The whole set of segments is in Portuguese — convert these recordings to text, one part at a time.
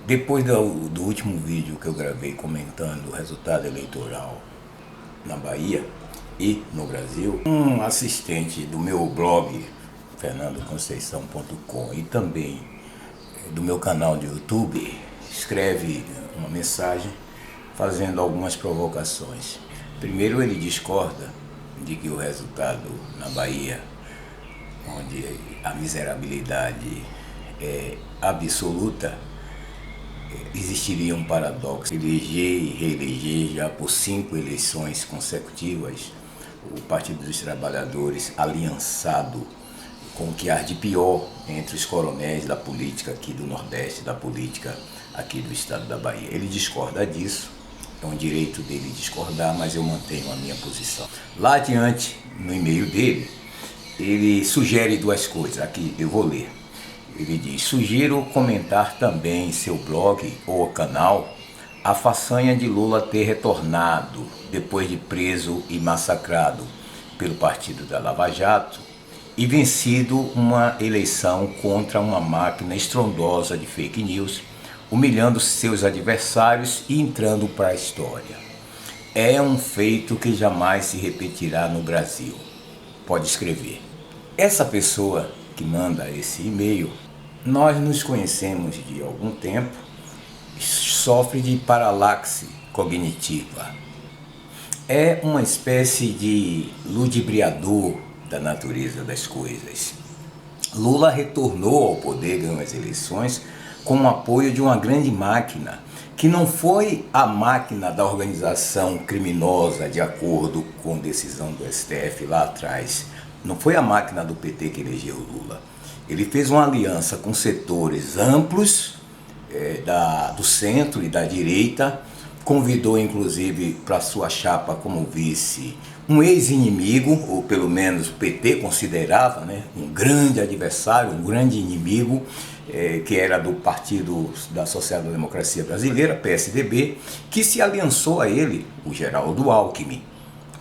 Depois do último vídeo que eu gravei comentando o resultado eleitoral na Bahia e no Brasil, um assistente do meu blog, fernandoconceição.com, e também do meu canal de YouTube, escreve uma mensagem fazendo algumas provocações. Primeiro, ele discorda de que o resultado na Bahia, onde a miserabilidade é absoluta, existiria um paradoxo. Eleger e reeleger já por 5 eleições consecutivas o Partido dos Trabalhadores aliançado com o que há de pior entre os coronéis da política aqui do Nordeste, da política aqui do estado da Bahia. Ele discorda disso, é um direito dele discordar, mas eu mantenho a minha posição. Lá adiante, no e-mail dele, ele sugere 2 coisas, aqui eu vou ler. Ele diz: sugiro comentar também em seu blog ou canal a façanha de Lula ter retornado, depois de preso e massacrado pelo partido da Lava Jato, e vencido uma eleição contra uma máquina estrondosa de fake news, humilhando seus adversários e entrando para a história. É um feito que jamais se repetirá no Brasil. Pode escrever. Essa pessoa que manda esse e-mail, nós nos conhecemos de algum tempo, sofre de paralaxe cognitiva. É uma espécie de ludibriador da natureza das coisas. Lula retornou ao poder, ganhou as eleições, com o apoio de uma grande máquina, que não foi a máquina da organização criminosa, de acordo com decisão do STF lá atrás. Não foi a máquina do PT que elegeu Lula. Ele fez uma aliança com setores amplos do centro e da direita, convidou inclusive para sua chapa como vice um ex-inimigo, ou pelo menos o PT considerava, né, um grande adversário, um grande inimigo, que era do Partido da Social Democracia Brasileira, PSDB, que se aliançou a ele, o Geraldo Alckmin,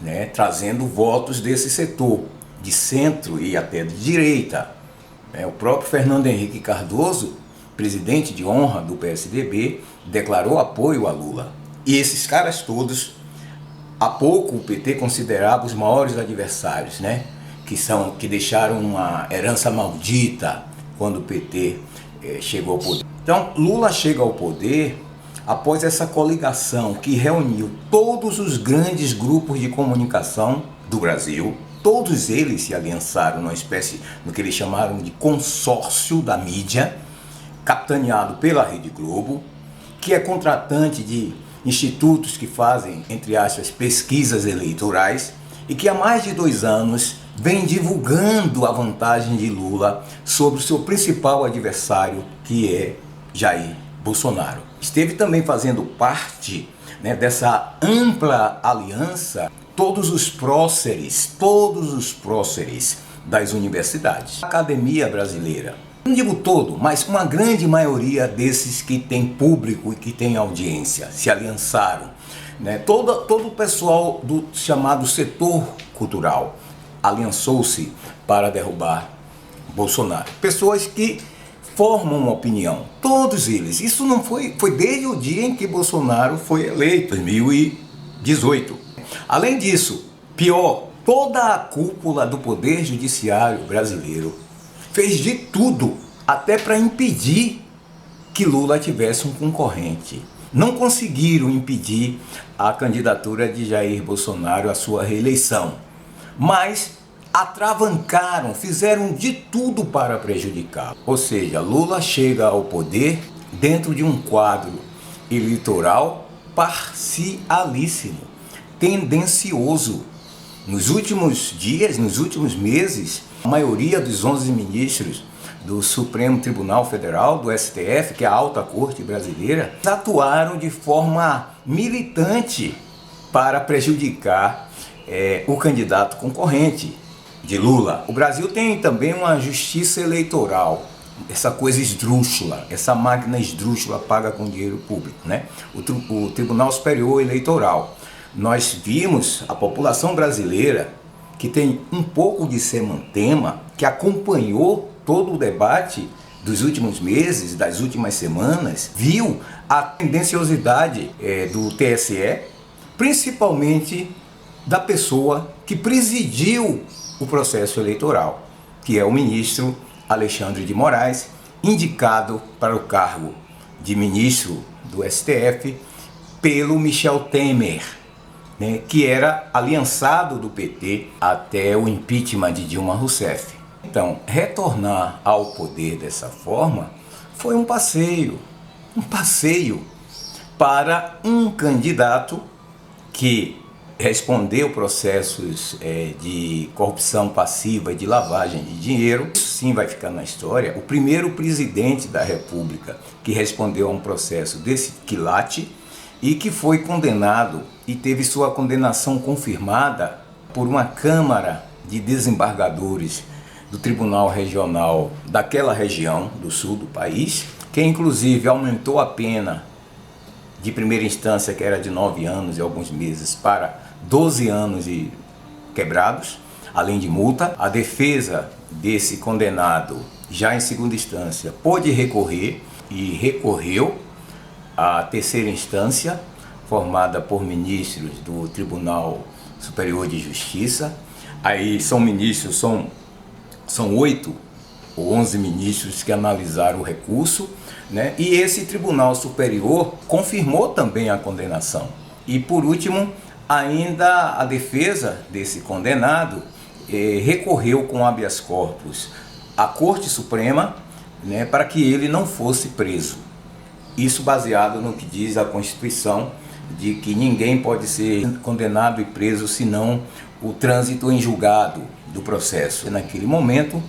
né, trazendo votos desse setor, de centro e até de direita. O próprio Fernando Henrique Cardoso, presidente de honra do PSDB, declarou apoio a Lula. E esses caras todos, há pouco o PT considerava os maiores adversários, né? Que deixaram uma herança maldita quando o PT chegou ao poder. Então, Lula chega ao poder após essa coligação que reuniu todos os grandes grupos de comunicação do Brasil. Todos eles se aliançaram numa espécie do que eles chamaram de consórcio da mídia, capitaneado pela Rede Globo, que é contratante de institutos que fazem, entre aspas, pesquisas eleitorais, e que há mais de 2 anos vem divulgando a vantagem de Lula sobre o seu principal adversário, que é Jair Bolsonaro. Esteve também fazendo parte, né, dessa ampla aliança todos os próceres das universidades. A academia brasileira, não digo todo, mas uma grande maioria desses que tem público e que tem audiência, se aliançaram. Né? Todo o pessoal do chamado setor cultural aliançou-se para derrubar Bolsonaro. Pessoas que formam uma opinião, todos eles. Isso não foi desde o dia em que Bolsonaro foi eleito, 2018. Além disso, pior, toda a cúpula do Poder Judiciário brasileiro fez de tudo até para impedir que Lula tivesse um concorrente. Não conseguiram impedir a candidatura de Jair Bolsonaro à sua reeleição, mas atravancaram, fizeram de tudo para prejudicá-lo. Ou seja, Lula chega ao poder dentro de um quadro eleitoral parcialíssimo, tendencioso. Nos últimos dias, nos últimos meses, a maioria dos 11 ministros do Supremo Tribunal Federal, do STF, que é a alta corte brasileira, atuaram de forma militante para prejudicar o candidato concorrente de Lula. O Brasil tem também uma justiça eleitoral, essa coisa esdrúxula, essa máquina esdrúxula paga com dinheiro público, né? O Tribunal Superior Eleitoral. Nós vimos a população brasileira, que tem um pouco de semantema, que acompanhou todo o debate dos últimos meses, das últimas semanas, viu a tendenciosidade do TSE, principalmente da pessoa que presidiu o processo eleitoral, que é o ministro Alexandre de Moraes, indicado para o cargo de ministro do STF pelo Michel Temer, né, que era aliançado do PT até o impeachment de Dilma Rousseff. Então, retornar ao poder dessa forma foi um passeio para um candidato que respondeu processos de corrupção passiva e de lavagem de dinheiro. Isso sim vai ficar na história. O primeiro presidente da República que respondeu a um processo desse quilate e que foi condenado e teve sua condenação confirmada por uma Câmara de Desembargadores do Tribunal Regional daquela região do sul do país, que inclusive aumentou a pena de primeira instância, que era de 9 anos e alguns meses, para 12 anos e quebrados, além de multa. A defesa desse condenado, já em segunda instância, pôde recorrer e recorreu à terceira instância, formada por ministros do Tribunal Superior de Justiça. Aí são 8 ou 11 ministros que analisaram o recurso, né? E esse Tribunal Superior confirmou também a condenação. E por último, ainda a defesa desse condenado recorreu com habeas corpus à Corte Suprema, né, para que ele não fosse preso. Isso baseado no que diz a Constituição, de que ninguém pode ser condenado e preso senão o trânsito em julgado do processo. E naquele momento,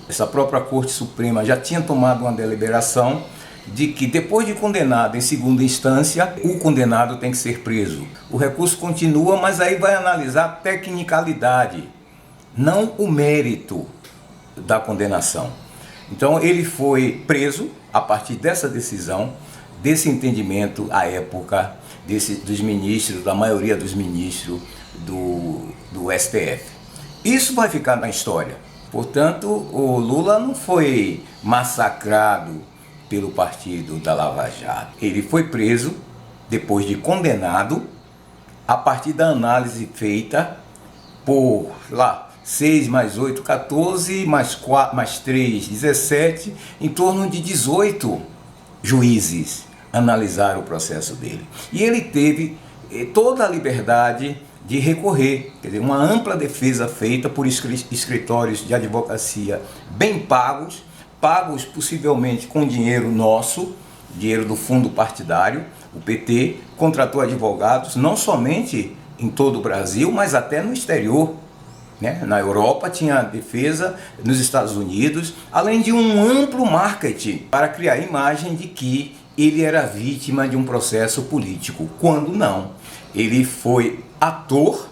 essa própria Corte Suprema já tinha tomado uma deliberação de que depois de condenado em segunda instância, o condenado tem que ser preso. O recurso continua, mas aí vai analisar a tecnicalidade, não o mérito da condenação. Então ele foi preso a partir dessa decisão, desse entendimento à época dos ministros, da maioria dos ministros do STF. Isso vai ficar na história. Portanto, o Lula não foi massacrado pelo partido da Lava Jato. Ele foi preso depois de condenado a partir da análise feita por 6 mais 8, 14, mais 4, mais 3, 17, em torno de 18 juízes analisaram o processo dele. E ele teve toda a liberdade de recorrer, quer dizer, uma ampla defesa feita por escritórios de advocacia bem pagos possivelmente com dinheiro nosso, dinheiro do fundo partidário. O PT contratou advogados não somente em todo o Brasil, mas até no exterior, né? Na Europa tinha defesa, nos Estados Unidos, além de um amplo marketing para criar a imagem de que ele era vítima de um processo político, quando não. Ele foi ator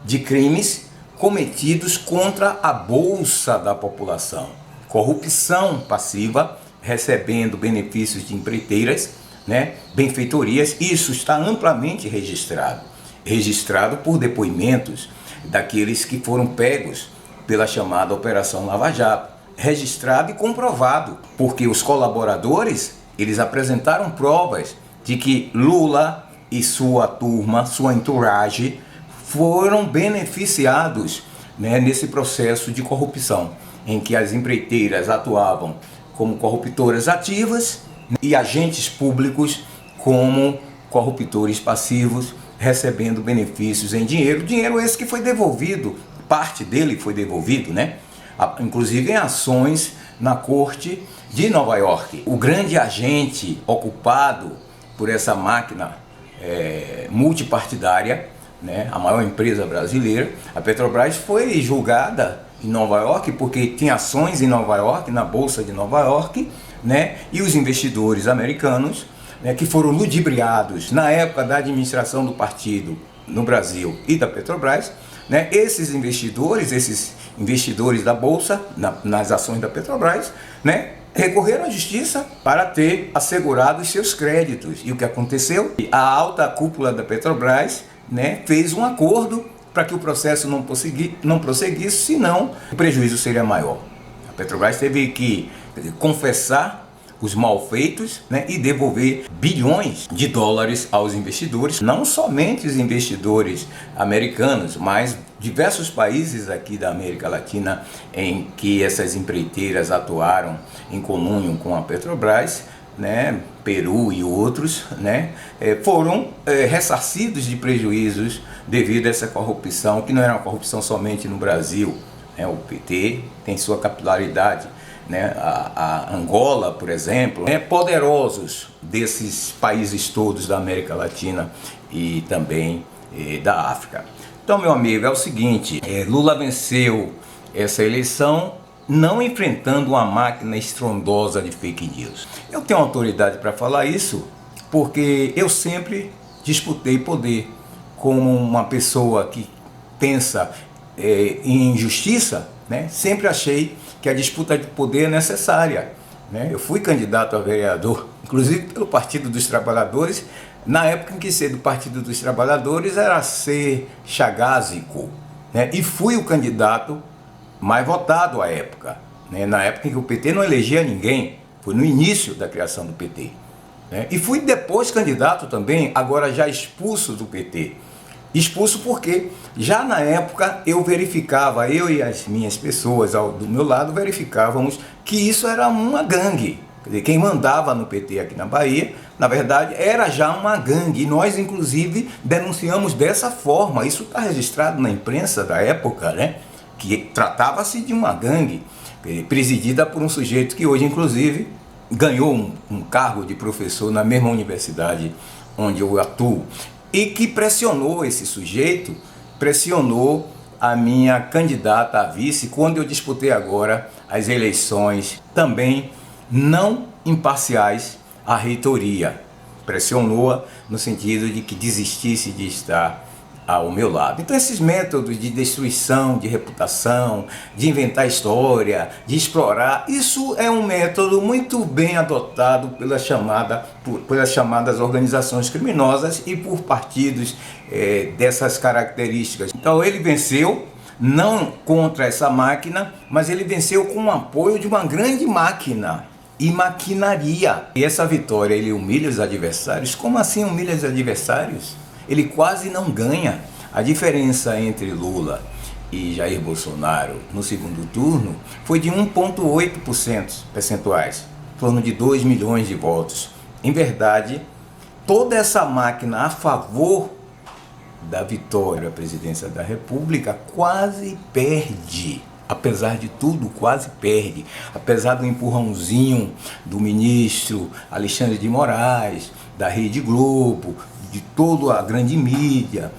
de crimes cometidos contra a bolsa da população. Corrupção passiva, recebendo benefícios de empreiteiras, né, benfeitorias. Isso está amplamente registrado por depoimentos daqueles que foram pegos pela chamada Operação Lava Jato, registrado e comprovado, porque os colaboradores, eles apresentaram provas de que Lula e sua turma, sua entourage, foram beneficiados, né, nesse processo de corrupção, em que as empreiteiras atuavam como corruptoras ativas e agentes públicos como corruptores passivos, recebendo benefícios em dinheiro. Dinheiro esse que foi devolvido, parte dele foi devolvido, né? Inclusive em ações na Corte de Nova York. O grande agente ocupado por essa máquina multipartidária, né, a maior empresa brasileira, a Petrobras, foi julgada em Nova York porque tinha ações em Nova York, na Bolsa de Nova York, né, e os investidores americanos, né, que foram ludibriados na época da administração do partido no Brasil e da Petrobras, né, esses investidores da Bolsa, nas ações da Petrobras, né, recorreram à justiça para ter assegurado os seus créditos. E o que aconteceu? A alta cúpula da Petrobras, né, fez um acordo para que o processo não prosseguisse, senão o prejuízo seria maior. A Petrobras teve que confessar os malfeitos, né, e devolver bilhões de dólares aos investidores, não somente os investidores americanos, mas diversos países aqui da América Latina em que essas empreiteiras atuaram em comum com a Petrobras, né, Peru e outros, né, foram ressarcidos de prejuízos devido a essa corrupção, que não era uma corrupção somente no Brasil, né, o PT tem sua capilaridade, né, a Angola, por exemplo, poderosos desses países todos da América Latina e também da África. Então, meu amigo, é o seguinte, Lula venceu essa eleição não enfrentando uma máquina estrondosa de fake news. Eu tenho autoridade para falar isso porque eu sempre disputei poder como uma pessoa que pensa em justiça, né? Sempre achei que a disputa de poder é necessária, né? Eu fui candidato a vereador, inclusive pelo Partido dos Trabalhadores, na época em que ser do Partido dos Trabalhadores era ser chagásico, né? E fui o candidato mais votado à época, né? Na época em que o PT não elegia ninguém, foi no início da criação do PT, né? E fui depois candidato também, agora já expulso do PT. Expulso porque já na época eu verificava, eu e as minhas pessoas do meu lado verificávamos que isso era uma gangue. Quer dizer, quem mandava no PT aqui na Bahia, na verdade, era já uma gangue. E nós, inclusive, denunciamos dessa forma. Isso está registrado na imprensa da época, né? Que tratava-se de uma gangue presidida por um sujeito que hoje, inclusive, ganhou um cargo de professor na mesma universidade onde eu atuo. E que pressionou esse sujeito, pressionou a minha candidata a vice quando eu disputei agora as eleições também não imparciais à reitoria. Pressionou-a no sentido de que desistisse de estar ao meu lado. Então esses métodos de destruição de reputação, de inventar história, de explorar, isso é um método muito bem adotado pelas chamadas organizações criminosas e por partidos dessas características. Então ele venceu não contra essa máquina, mas ele venceu com o apoio de uma grande máquina e maquinaria. E essa vitória, ele humilha os adversários. Como assim humilha os adversários? Ele quase não ganha. A diferença entre Lula e Jair Bolsonaro no segundo turno foi de 1,8% percentuais, em torno de 2 milhões de votos. Em verdade, toda essa máquina a favor da vitória à presidência da República quase perde. Apesar de tudo, quase perde. Apesar do empurrãozinho do ministro Alexandre de Moraes, da Rede Globo, de toda a grande mídia,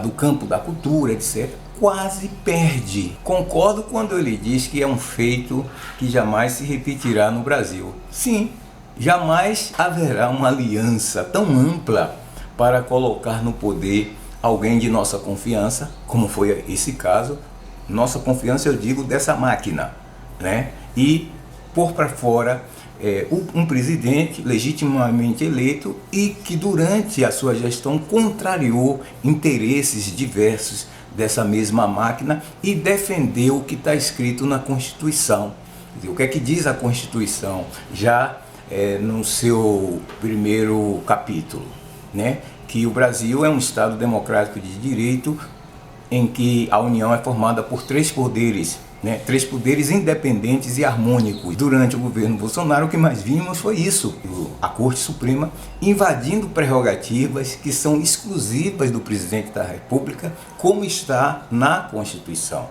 do campo da cultura, etc., quase perde. Concordo quando ele diz que é um feito que jamais se repetirá no Brasil. Sim, jamais haverá uma aliança tão ampla para colocar no poder alguém de nossa confiança, como foi esse caso. Nossa confiança, eu digo, dessa máquina, né? E pôr para fora um presidente legitimamente eleito e que durante a sua gestão contrariou interesses diversos dessa mesma máquina e defendeu o que está escrito na Constituição. O que é que diz a Constituição? Já no seu primeiro capítulo, né? Que o Brasil é um Estado democrático de direito em que a União é formada por três poderes, né? Três poderes independentes e harmônicos. Durante o governo Bolsonaro, o que mais vimos foi isso: a Corte Suprema invadindo prerrogativas que são exclusivas do presidente da República, como está na Constituição,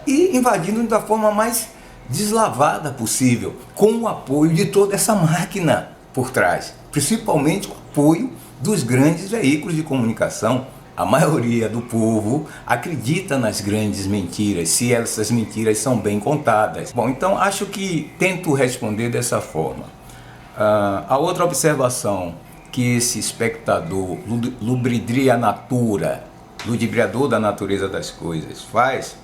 e invadindo da forma mais deslavada possível, com o apoio de toda essa máquina por trás, principalmente o apoio dos grandes veículos de comunicação. A maioria do povo acredita nas grandes mentiras, se essas mentiras são bem contadas. Bom, então acho que tento responder dessa forma. A outra observação que esse espectador ludibriador da natureza das coisas faz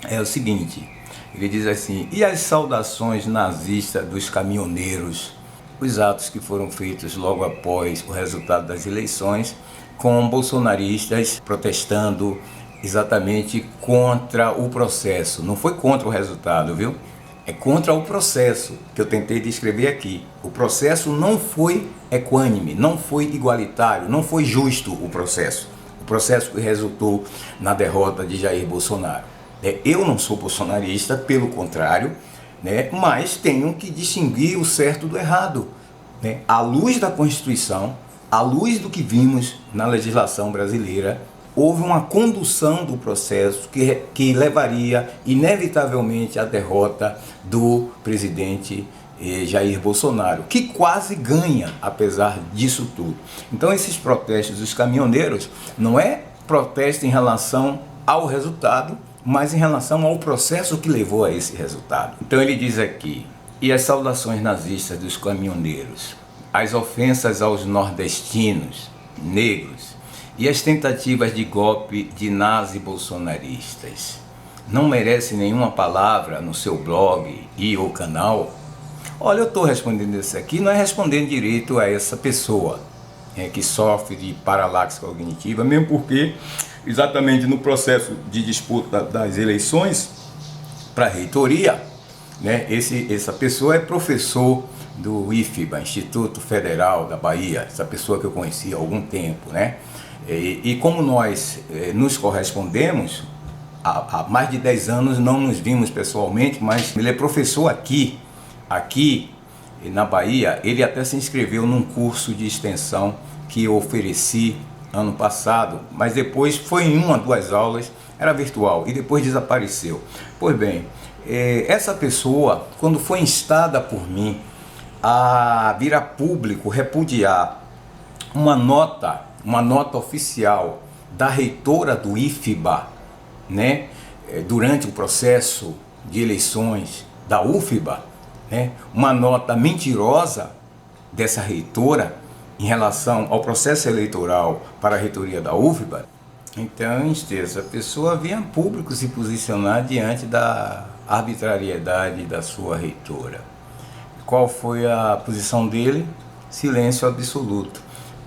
é o seguinte: ele diz assim: e as saudações nazistas dos caminhoneiros, os atos que foram feitos logo após o resultado das eleições, com bolsonaristas protestando exatamente contra o processo. Não foi contra o resultado, viu? é contra o processo que eu tentei descrever aqui. O processo não foi equânime, não foi igualitário, não foi justo o processo. O processo que resultou na derrota de Jair Bolsonaro. Eu não sou bolsonarista, pelo contrário, né, mas tenho que distinguir o certo do errado. Né? À luz da Constituição, à luz do que vimos na legislação brasileira, houve uma condução do processo que levaria inevitavelmente à derrota do presidente Jair Bolsonaro, que quase ganha apesar disso tudo. Então esses protestos dos caminhoneiros não é protesto em relação ao resultado, mas em relação ao processo que levou a esse resultado. Então ele diz aqui: e as saudações nazistas dos caminhoneiros, as ofensas aos nordestinos, negros, e as tentativas de golpe de nazi-bolsonaristas não merecem nenhuma palavra no seu blog e ou canal? Olha, eu estou respondendo isso aqui, não é respondendo direito a essa pessoa que sofre de paralaxe cognitiva, mesmo porque exatamente no processo de disputa das eleições para a reitoria, né, essa pessoa é professor do IFBA, Instituto Federal da Bahia, essa pessoa que eu conheci há algum tempo, né? E como nós nos correspondemos, há mais de 10 anos não nos vimos pessoalmente, mas ele é professor aqui na Bahia. Ele até se inscreveu num curso de extensão que eu ofereci ano passado, mas depois foi em 1 ou 2 aulas, era virtual, e depois desapareceu. Pois bem, essa pessoa, quando foi instada por mim a vir a público repudiar uma nota oficial da reitora do IFBA, né, durante o processo de eleições da UFBA, né, uma nota mentirosa dessa reitora em relação ao processo eleitoral para a reitoria da UFBA. Então, essa pessoa vinha a público se posicionar diante da arbitrariedade da sua reitora. Qual foi a posição dele? Silêncio absoluto.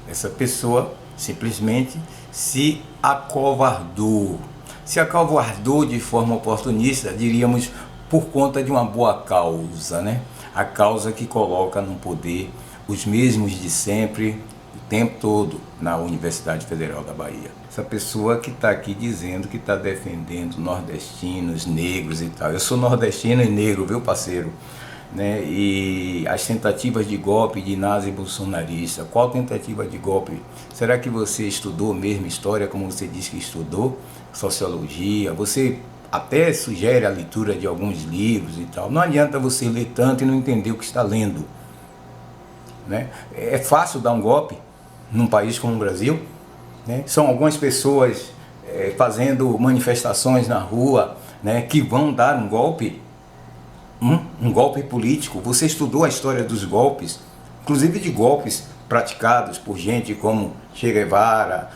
Essa pessoa simplesmente se acovardou. Se acovardou de forma oportunista, diríamos, por conta de uma boa causa, né? A causa que coloca no poder os mesmos de sempre, o tempo todo, na Universidade Federal da Bahia. Essa pessoa que está aqui dizendo que está defendendo nordestinos, negros e tal. Eu sou nordestino e negro, viu, parceiro? Né? E as tentativas de golpe de nazi-bolsonarista. Qual tentativa de golpe? Será que você estudou mesmo história, como você disse que estudou? Sociologia? Você até sugere a leitura de alguns livros e tal. Não adianta você ler tanto e não entender o que está lendo. Né? É fácil dar um golpe num país como o Brasil, né? São algumas pessoas fazendo manifestações na rua, né, que vão dar um golpe, um golpe político. Você estudou a história dos golpes, inclusive de golpes praticados por gente como Che Guevara,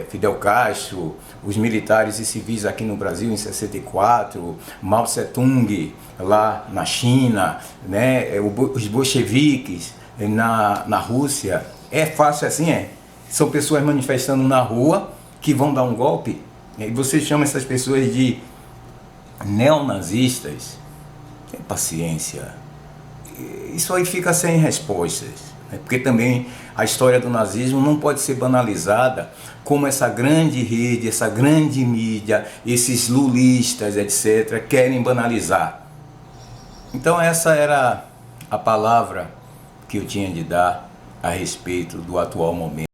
Fidel Castro, os militares e civis aqui no Brasil em 64, Mao Tse-tung lá na China, né, os bolcheviques na Rússia. É fácil assim, São pessoas manifestando na rua que vão dar um golpe, e você chama essas pessoas de neonazistas. Tem paciência. Isso aí fica sem respostas, né? Porque também a história do nazismo não pode ser banalizada como essa grande rede, essa grande mídia, esses lulistas, etc., querem banalizar. Então essa era a palavra que eu tinha de dar a respeito do atual momento.